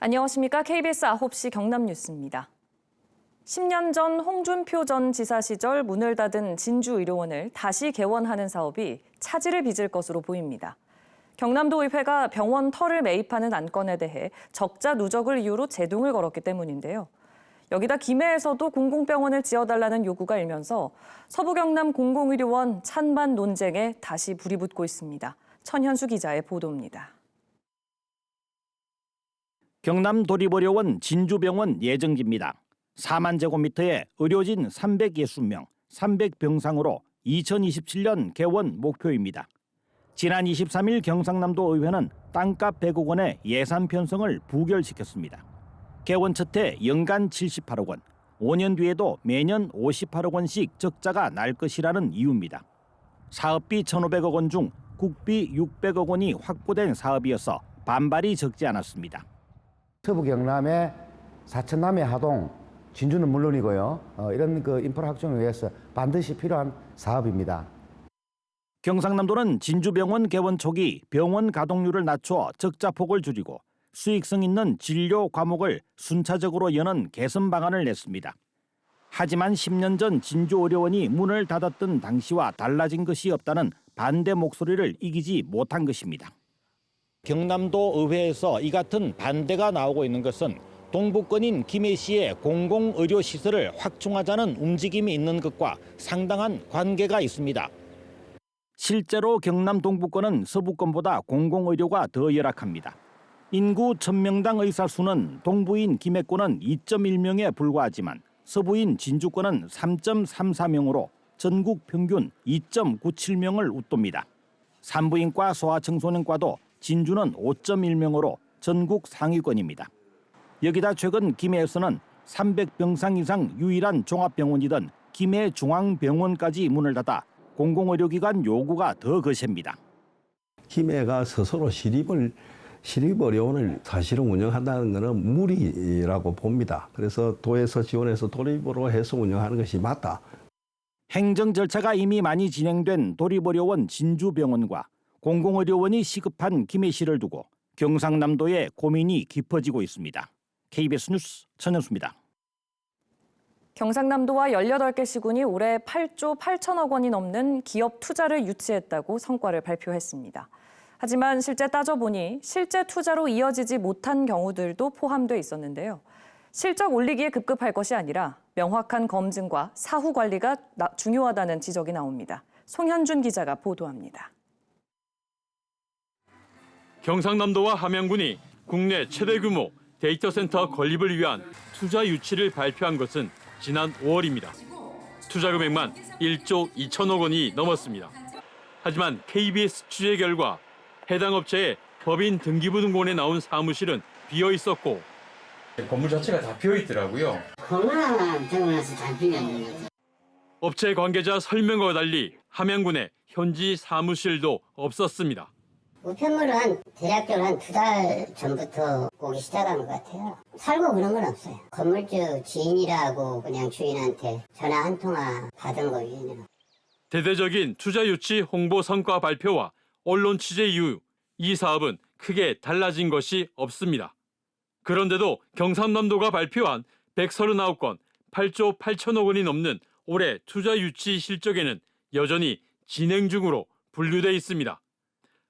안녕하십니까. KBS 9시 경남뉴스입니다. 10년 전 홍준표 전 지사 시절 문을 닫은 진주의료원을 다시 개원하는 사업이 차질을 빚을 것으로 보입니다. 경남도의회가 병원 터를 매입하는 안건에 대해 적자 누적을 이유로 제동을 걸었기 때문인데요. 여기다 김해에서도 공공병원을 지어달라는 요구가 일면서 서부경남 공공의료원 찬반 논쟁에 다시 불이 붙고 있습니다. 천현수 기자의 보도입니다. 경남 도립의료원 진주병원 예정지입니다. 4만 제곱미터에 의료진 360명, 300병상으로 2027년 개원 목표입니다. 지난 23일 경상남도 의회는 땅값 100억 원의 예산 편성을 부결시켰습니다. 개원 첫 해 연간 78억 원, 5년 뒤에도 매년 58억 원씩 적자가 날 것이라는 이유입니다. 사업비 1,500억 원 중 국비 600억 원이 확보된 사업이어서 반발이 적지 않았습니다. 서부 경남의 사천남의 하동, 진주는 물론이고요. 이런 인프라 확충을 위해서 반드시 필요한 사업입니다. 경상남도는 진주병원 개원 초기 병원 가동률을 낮춰 적자폭을 줄이고 수익성 있는 진료 과목을 순차적으로 여는 개선 방안을 냈습니다. 하지만 10년 전 진주의료원이 문을 닫았던 당시와 달라진 것이 없다는 반대 목소리를 이기지 못한 것입니다. 경남도 의회에서 이 같은 반대가 나오고 있는 것은 동부권인 김해시의 공공의료시설을 확충하자는 움직임이 있는 것과 상당한 관계가 있습니다. 실제로 경남 동부권은 서부권보다 공공의료가 더 열악합니다. 인구 1000명당 의사 수는 동부인 김해권은 2.1명에 불과하지만 서부인 진주권은 3.34명으로 전국 평균 2.97명을 웃돕니다. 산부인과 소아청소년과도 진주는 5.1명으로 전국 상위권입니다. 여기다 최근 김해에서는 300병상 이상 유일한 종합병원이던 김해중앙병원까지 문을 닫아 공공의료기관 요구가 더 거셉니다. 김해가 스스로 시립의료원을 사실은 운영한다는 것은 무리라고 봅니다. 그래서 도에서 지원해서 도립으로 해서 운영하는 것이 맞다. 행정 절차가 이미 많이 진행된 도립의료원 진주병원과 공공의료원이 시급한 김해시를 두고 경상남도의 고민이 깊어지고 있습니다. KBS 뉴스 천현수입니다. 경상남도와 18개 시군이 올해 8조 8천억 원이 넘는 기업 투자를 유치했다고 성과를 발표했습니다. 하지만 실제 따져보니 실제 투자로 이어지지 못한 경우들도 포함돼 있었는데요. 실적 올리기에 급급할 것이 아니라 명확한 검증과 사후 관리가 중요하다는 지적이 나옵니다. 송현준 기자가 보도합니다. 경상남도와 함양군이 국내 최대 규모 데이터 센터 건립을 위한 투자 유치를 발표한 것은 지난 5월입니다. 투자 금액만 1조 2천억 원이 넘었습니다. 하지만 KBS 취재 결과 해당 업체의 법인 등기부등본에 나온 사무실은 비어 있었고 건물 자체가 다 비어 있더라고요. 코로나 되고 나서 잘 비었는 거죠. 업체 관계자 설명과 달리 함양군에 현지 사무실도 없었습니다. 우편물은 대략적으로 한 2달 전부터 오기 시작한 것 같아요. 살고 그런 건 없어요. 건물주 지인이라고 그냥 주인한테 전화 한 통화 받은 거 위에는. 대대적인 투자 유치 홍보 성과 발표와 언론 취재 이후 이 사업은 크게 달라진 것이 없습니다. 그런데도 경상남도가 발표한 139건 8조 8천억 원이 넘는 올해 투자 유치 실적에는 여전히 진행 중으로 분류돼 있습니다.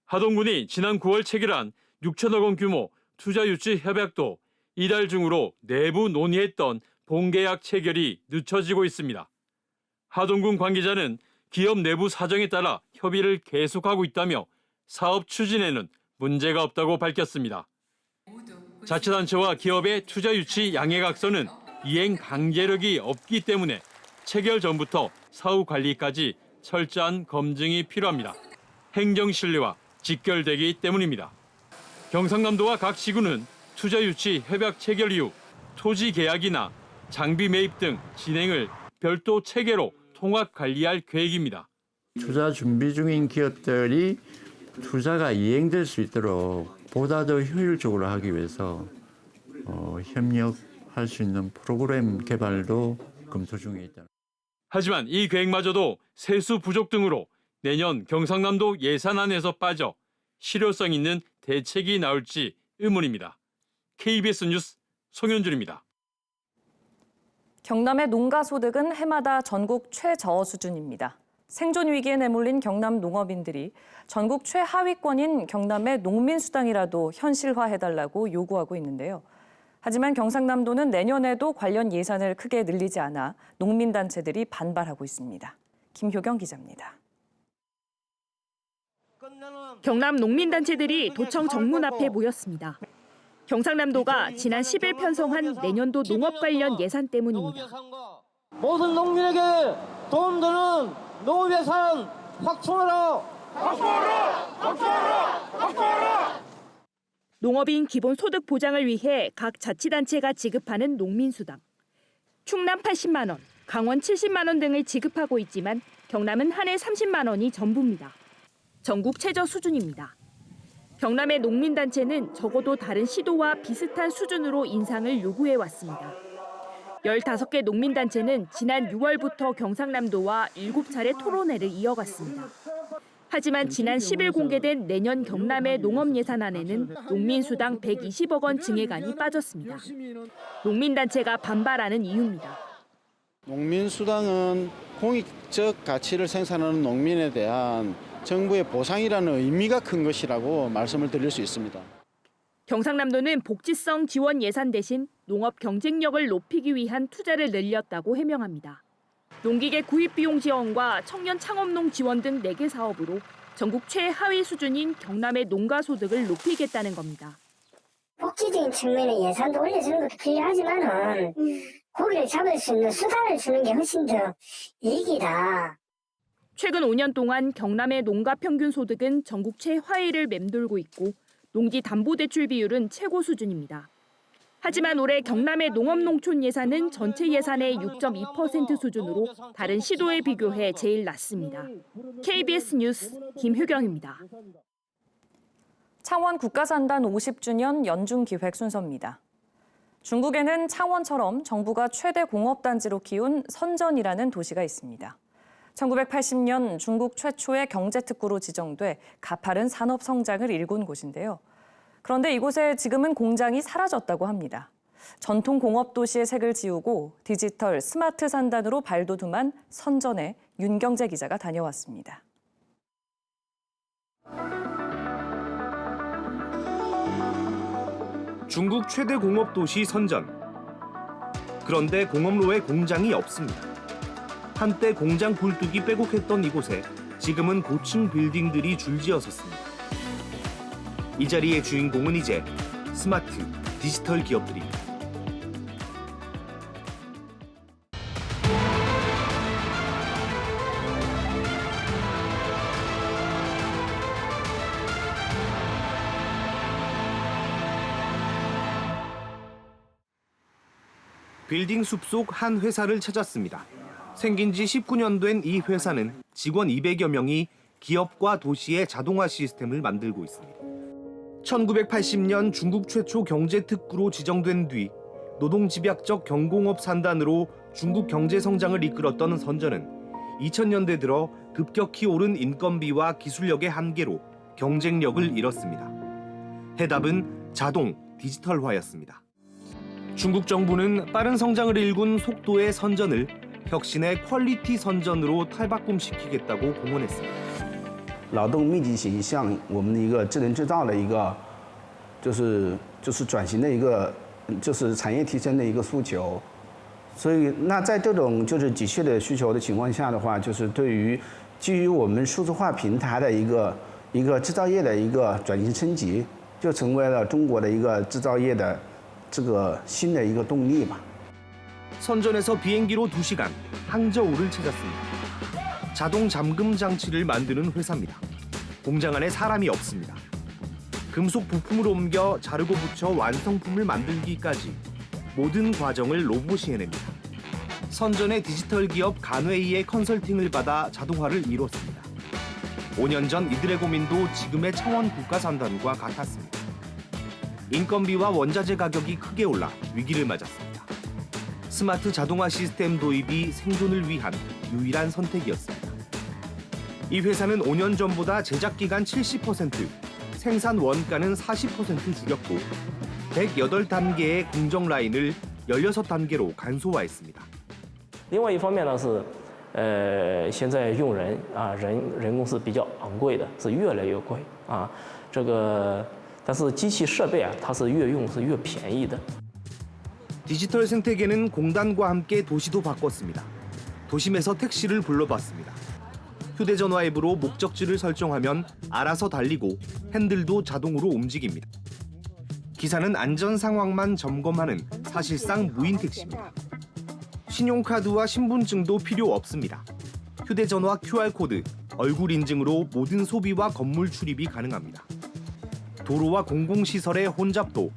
하동군이 지난 9월 체결한 6천억 원 규모 투자 유치 협약도 이달 중으로 내부 논의했던 본계약 체결이 늦춰지고 있습니다. 하동군 관계자는 기업 내부 사정에 따라 협의를 계속하고 있다며 사업 추진에는 문제가 없다고 밝혔습니다. 자치단체와 기업의 투자 유치 양해각서는 이행 강제력이 없기 때문에 체결 전부터 사후 관리까지 철저한 검증이 필요합니다. 행정 신뢰와 직결되기 때문입니다. 경상남도와 각 시군은 투자 유치 협약 체결 이후 토지 계약이나 장비 매입 등 진행을 별도 체계로 통합 관리할 계획입니다. 투자 준비 중인 기업들이 투자가 이행될 수 있도록 보다 더 효율적으로 하기 위해서 협력할 수 있는 프로그램 개발도 검토 중에 있다. 하지만 이 계획마저도 세수 부족 등으로 내년 경상남도 예산안에서 빠져 실효성 있는 대책이 나올지 의문입니다. KBS 뉴스 송현준입니다. 경남의 농가 소득은 해마다 전국 최저 수준입니다. 생존 위기에 내몰린 경남 농업인들이 전국 최하위권인 경남의 농민수당이라도 현실화해달라고 요구하고 있는데요. 하지만 경상남도는 내년에도 관련 예산을 크게 늘리지 않아 농민단체들이 반발하고 있습니다. 김효경 기자입니다. 경남 농민단체들이 도청 정문 앞에 모였습니다. 경상남도가 지난 10일 편성한 내년도 농업 관련 예산 때문입니다. 모든 농민에게 도움되는 농업 예산 확충하라! 농업인 기본 소득 보장을 위해 각 자치단체가 지급하는 농민수당. 충남 80만 원, 강원 70만 원 등을 지급하고 있지만 경남은 한 해 30만 원이 전부입니다. 전국 최저 수준입니다. 경남의 농민단체는 적어도 다른 시도와 비슷한 수준으로 인상을 요구해 왔습니다. 15개 농민단체는 지난 6월부터 경상남도와 7차례 토론회를 이어갔습니다. 하지만 지난 10일 공개된 내년 경남의 농업 예산안에는 농민수당 120억 원 증액안이 빠졌습니다. 농민단체가 반발하는 이유입니다. 농민수당은 공익적 가치를 생산하는 농민에 대한 정부의 보상이라는 의미가 큰 것이라고 말씀을 드릴 수 있습니다. 경상남도는 복지성 지원 예산 대신 농업 경쟁력을 높이기 위한 투자를 늘렸다고 해명합니다. 농기계 구입 비용 지원과 청년 창업농 지원 등 4개 사업으로 전국 최하위 수준인 경남의 농가 소득을 높이겠다는 겁니다. 복지적인 측면의 예산도 올려주는 것도 필요하지만은 고기를 잡을 수 있는 수단을 주는 게 훨씬 더 이익이다. 최근 5년 동안 경남의 농가 평균 소득은 전국 최하위를 맴돌고 있고 농지 담보대출 비율은 최고 수준입니다. 하지만 올해 경남의 농업농촌 예산은 전체 예산의 6.2% 수준으로 다른 시도에 비교해 제일 낮습니다. KBS 뉴스 김효경입니다. 창원 국가산단 50주년 연중기획 순서입니다. 중국에는 창원처럼 정부가 최대 공업단지로 키운 선전이라는 도시가 있습니다. 1980년 중국 최초의 경제특구로 지정돼 가파른 산업 성장을 일군 곳인데요. 그런데 이곳에 지금은 공장이 사라졌다고 합니다. 전통 공업 도시의 색을 지우고 디지털 스마트 산단으로 발돋움한 선전에 윤경재 기자가 다녀왔습니다. 중국 최대 공업 도시 선전. 그런데 공업로에 공장이 없습니다. 한때 공장 굴뚝이 빼곡했던 이곳에 지금은 고층 빌딩들이 줄지어섰습니다. 이 자리의 주인공은 이제 스마트, 디지털 기업들입니다. 빌딩 숲속 한 회사를 찾았습니다. 생긴 지 19년 된 이 회사는 직원 200여 명이 기업과 도시의 자동화 시스템을 만들고 있습니다. 1980년 중국 최초 경제특구로 지정된 뒤 노동집약적 경공업 산단으로 중국 경제 성장을 이끌었던 선전은 2000년대 들어 급격히 오른 인건비와 기술력의 한계로 경쟁력을 잃었습니다. 해답은 자동, 디지털화였습니다. 중국 정부는 빠른 성장을 일군 속도의 선전을 혁신의 퀄리티 선전으로 탈바꿈시키겠다고 공언했습니다. 劳动密集型向我们的一个智能制造的一个就是转型的一个就是产业提升的一个诉求。所以那在这种就是急切的需求的情况下的话，就是对于基于我们数字化平台的一个制造业的一个转型升级，就成为了中国的一个制造业的这个新的一个动力吧。 선전에서 비행기로 2시간 항저우를 찾았습니다. 자동 잠금 장치를 만드는 회사입니다. 공장 안에 사람이 없습니다. 금속 부품을 옮겨 자르고 붙여 완성품을 만들기까지 모든 과정을 로봇이 해냅니다. 선전의 디지털 기업 간웨이의 컨설팅을 받아 자동화를 이뤘습니다. 5년 전 이들의 고민도 지금의 창원 국가산단과 같았습니다. 인건비와 원자재 가격이 크게 올라 위기를 맞았습니다. 스마트 자동화 시스템 도입이 생존을 위한 유일한 선택이었습니다. 이 회사는 5년 전보다 제작 기간 70%, 생산 원가는 40% 줄였고 108단계의 공정 라인을 16단계로 간소화했습니다. 另外一方面呢是，现在用人啊，人工是比较昂贵的，是越来越贵啊。但是机器设备啊，它是越用是越便宜的。 디지털 생태계는 공단과 함께 도시도 바꿨습니다. 도심에서 택시를 불러봤습니다. 휴대전화 앱으로 목적지를 설정하면 알아서 달리고 핸들도 자동으로 움직입니다. 기사는 안전 상황만 점검하는 사실상 무인 택시입니다. 신용카드와 신분증도 필요 없습니다. 휴대전화 QR코드, 얼굴 인증으로 모든 소비와 건물 출입이 가능합니다. 도로와 공공시설의 혼잡도,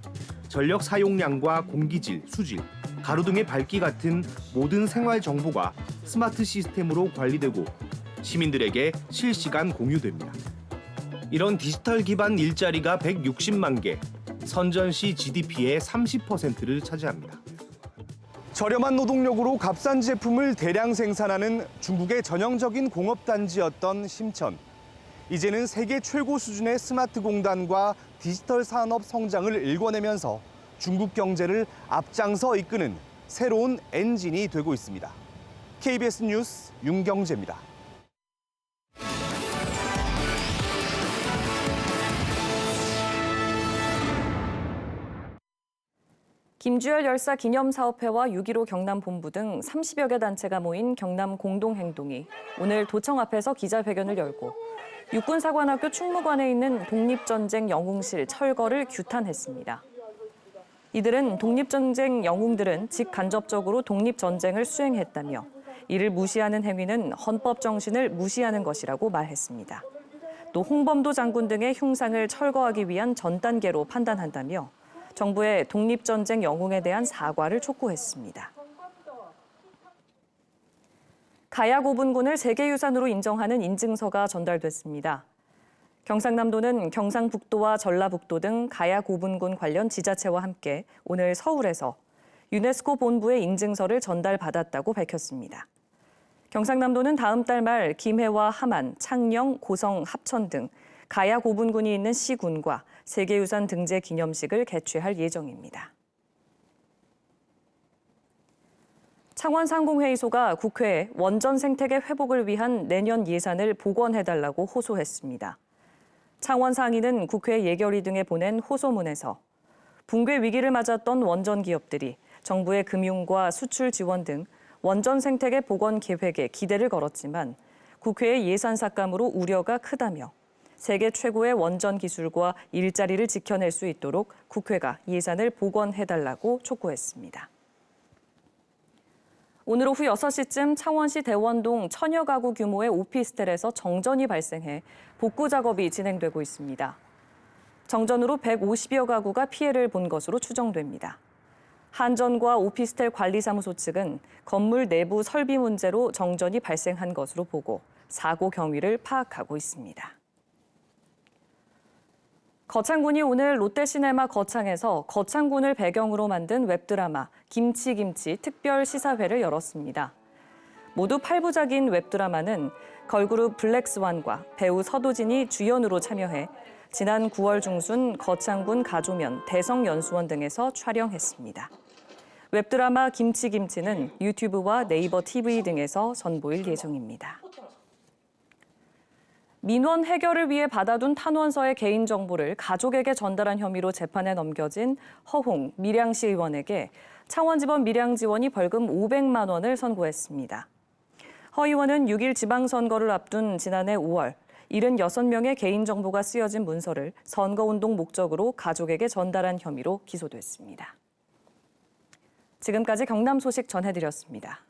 전력 사용량과 공기질, 수질, 가로 등의 밝기 같은 모든 생활 정보가 스마트 시스템으로 관리되고 시민들에게 실시간 공유됩니다. 이런 디지털 기반 일자리가 160만 개, 선전시 GDP의 30%를 차지합니다. 저렴한 노동력으로 값싼 제품을 대량 생산하는 중국의 전형적인 공업단지였던 심천. 이제는 세계 최고 수준의 스마트 공단과 디지털 산업 성장을 일궈내면서 중국 경제를 앞장서 이끄는 새로운 엔진이 되고 있습니다. KBS 뉴스 윤경재입니다. 김주열 열사 기념사업회와 6.15 경남본부 등 30여 개 단체가 모인 경남 공동행동이 오늘 도청 앞에서 기자회견을 열고 육군사관학교 충무관에 있는 독립전쟁 영웅실 철거를 규탄했습니다. 이들은 독립전쟁 영웅들은 직간접적으로 독립전쟁을 수행했다며 이를 무시하는 행위는 헌법 정신을 무시하는 것이라고 말했습니다. 또 홍범도 장군 등의 흉상을 철거하기 위한 전 단계로 판단한다며 정부의 독립전쟁 영웅에 대한 사과를 촉구했습니다. 가야고분군을 세계유산으로 인정하는 인증서가 전달됐습니다. 경상남도는 경상북도와 전라북도 등 가야고분군 관련 지자체와 함께 오늘 서울에서 유네스코 본부에 인증서를 전달받았다고 밝혔습니다. 경상남도는 다음 달 말 김해와 함안, 창녕, 고성, 합천 등 가야고분군이 있는 시군과 세계유산 등재 기념식을 개최할 예정입니다. 창원상공회의소가 국회에 원전 생태계 회복을 위한 내년 예산을 복원해달라고 호소했습니다. 창원상인은 국회 예결위 등에 보낸 호소문에서 붕괴 위기를 맞았던 원전 기업들이 정부의 금융과 수출 지원 등 원전 생태계 복원 계획에 기대를 걸었지만 국회의 예산 삭감으로 우려가 크다며 세계 최고의 원전 기술과 일자리를 지켜낼 수 있도록 국회가 예산을 복원해달라고 촉구했습니다. 오늘 오후 6시쯤 창원시 대원동 천여 가구 규모의 오피스텔에서 정전이 발생해 복구 작업이 진행되고 있습니다. 정전으로 150여 가구가 피해를 본 것으로 추정됩니다. 한전과 오피스텔 관리사무소 측은 건물 내부 설비 문제로 정전이 발생한 것으로 보고 사고 경위를 파악하고 있습니다. 거창군이 오늘 롯데시네마 거창에서 거창군을 배경으로 만든 웹드라마 김치김치 특별 시사회를 열었습니다. 모두 8부작인 웹드라마는 걸그룹 블랙스완과 배우 서도진이 주연으로 참여해 지난 9월 중순 거창군 가조면, 대성연수원 등에서 촬영했습니다. 웹드라마 김치김치는 유튜브와 네이버 TV 등에서 선보일 예정입니다. 민원 해결을 위해 받아둔 탄원서의 개인정보를 가족에게 전달한 혐의로 재판에 넘겨진 허홍 밀양시 의원에게 창원지법 밀양지원이 벌금 500만 원을 선고했습니다. 허 의원은 6일 지방선거를 앞둔 지난해 5월 76명의 개인정보가 쓰여진 문서를 선거운동 목적으로 가족에게 전달한 혐의로 기소됐습니다. 지금까지 경남 소식 전해드렸습니다.